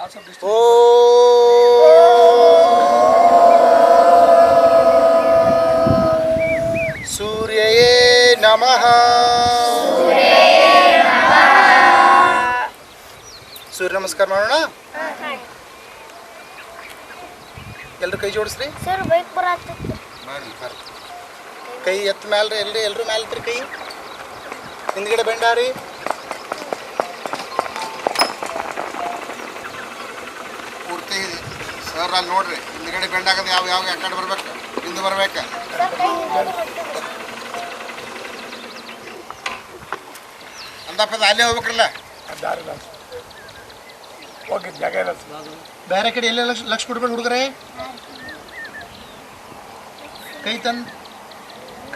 ಓ ಸೂರ್ಯಯೇ ನಮಃ. ಸೂರ್ಯ ನಮಸ್ಕಾರ ಮಾಡೋಣ. ಎಲ್ರು ಕೈ ಜೋಡಿಸ್ರಿ. ಕೈ ಎತ್ತ ಮ್ಯಾಲ್ರಿ. ಎಲ್ರು ಮ್ಯಾಲ ಇತ್ರಿ. ಕೈ ಹಿಂದ್ಗಡೆ ಬೆಂಡಾರಿ. ಪೂರ್ತಿ ಸರ್ ಅಲ್ಲಿ ನೋಡ್ರಿ, ಹಿಂದ್ಗಡೆ ಬೆಂಡಾಗದ ಯಾವ ಯಾವ ಕಡೆ ಬರ್ಬೇಕು, ಹಿಂದೆ ಬರ್ಬೇಕ. ಅಂದಪ್ಪ ಅಲ್ಲೇ ಹೋಗ್ಬೇಕ್ರಲ್ಲ. ಬೇರೆ ಕಡೆ ಎಲ್ಲೇ ಲಕ್ಷ ಕೊಡ್ಬೇಡಿ ಹುಡುಗರೇ. ಕೈ ತಂದು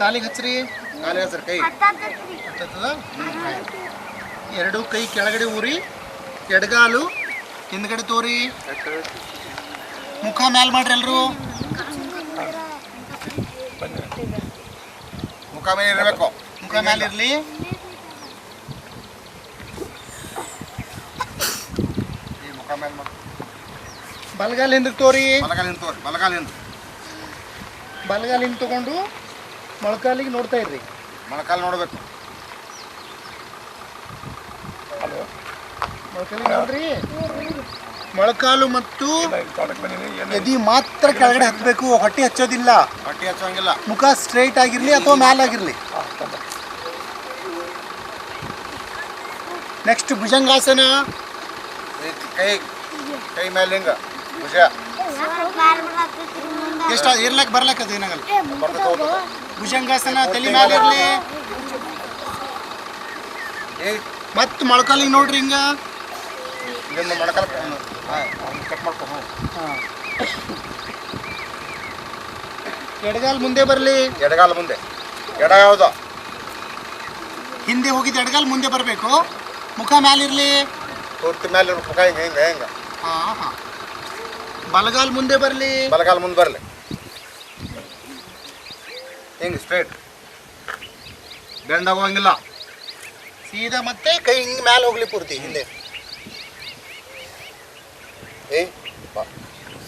ಕಾಲಿಗೆ ಹಚ್ಚ್ರಿ. ಕಾಲಿಗೆ ಹಚ್ಚ್ರಿ. ಕೈ ಹತ್ತದ. ಎರಡು ಕೈ ಕೆಳಗಡೆ ಊರಿ, ಎಡಗಾಲು ಹಿಂದ್ಗಡೆ ತೋರಿ, ಮುಖ ಮ್ಯಾಲ್ ಮಾಡ್ರಿ. ಎಲ್ರು ಮುಖ ಮೇಲೆ ಇರಬೇಕು. ಮುಖ ಮ್ಯಾಲೆ ಇರಲಿ. ಮುಖ ಮೇಲೆ ಮಾಡಿ. ಬಲಗಾಲ ಹಿಂದಕ್ಕೆ ತೋರಿ. ಬಲಗಾಲ ಹಿಂದೆ ತೋರಿ. ಬಲಗಾಲ ಹಿಂದೆ. ಬಲಗಾಲ ಹಿಂದೆ ತಗೊಂಡು ಮೊಳಕಾಲಿಗೆ ನೋಡ್ತಾ ಇರ್ರಿ. ಮೊಳಕಾಲು ನೋಡ್ಬೇಕು. ಮೊಳಕಾಲಿಗೆ ನೋಡ್ರಿ. ಮೊಳಕಾಲು ಮತ್ತು ಎದಿ ಮಾತ್ರ ಕೆಳಗಡೆ ಹತ್ತಬೇಕು. ಹೊಟ್ಟೆ ಹಚ್ಚೋದಿಲ್ಲ. ಹೊಟ್ಟೆ ಹಚ್ಚೋಂಗಿಲ್ಲ. ಮುಖ ಸ್ಟ್ರೈಟ್ ಆಗಿರ್ಲಿ ಅಥವಾ ಮ್ಯಾಲಾಗಿರ್ಲಿ. ನೆಕ್ಸ್ಟ್ ಭುಜಂಗಾಸನ. ಕೈ ಕೈ ಮೇಲೆ ಹಿಂಗ ಭುಜ ಎಷ್ಟು ಇರ್ಲಕ್ಕೆ ಬರ್ಲಕ್ಕ ಅದು ಏನಾಗಲ್ಲ. ಭುಜಂಗಾಸನ ತಲೆ ಮ್ಯಾಲ ಇರಲಿ. ಮತ್ತು ಮೊಳಕಾಲಿಗೆ ನೋಡ್ರಿ. ಹಿಂಗ ಇಲ್ಲಿಂದ ಮೊಳಕಾಲ ಕಟ್ ಮಾಡ್ಕೊ. ಹಾಂ, ಎಡಗಾಲ ಮುಂದೆ ಬರಲಿ. ಎಡಗಾಲ ಮುಂದೆ. ಎಡ ಯಾವುದು? ಹಿಂದೆ ಹೋಗಿದ್ದು ಎಡಗಾಲ ಮುಂದೆ ಬರಬೇಕು. ಮುಖ ಮ್ಯಾಲಿರಲಿ. ಪೂರ್ತಿ ಮ್ಯಾಲೆ ಮುಖ ಹಿಂಗೆ ಹಿಂಗೆ ಹೆಂಗೆ. ಹಾಂ ಹಾಂ. ಬಲಗಾಲ ಮುಂದೆ ಬರಲಿ. ಬಲಗಾಲ ಮುಂದೆ ಬರಲಿ. ಹಿಂಗೆ ಸ್ಟ್ರೈಟ್ ಬೆಂಡ್ ಆಗೋಂಗಿಲ್ಲ. ಸೀದಾ ಮತ್ತೆ ಕೈ ಹಿಂಗೆ ಮ್ಯಾಲೆ ಹೋಗ್ಲಿ ಪೂರ್ತಿ ಹಿಂದೆ.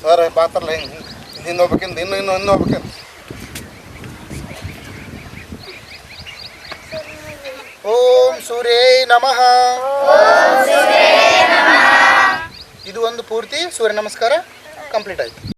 ಸರ್ ಬಾತ್ರಲ್ಲ ಹಿಂಗೆ ಹಿಂದೆ ಹೋಗ್ಬೇಕಿಂದ ಇನ್ನು ಹೋಗ್ಬೇಕಿಂದ. ಓಂ ಸೂರ್ಯೇ ನಮಃ. ಇದು ಒಂದು ಪೂರ್ತಿ ಸೂರ್ಯ ನಮಸ್ಕಾರ ಕಂಪ್ಲೀಟ್ ಆಯ್ತು.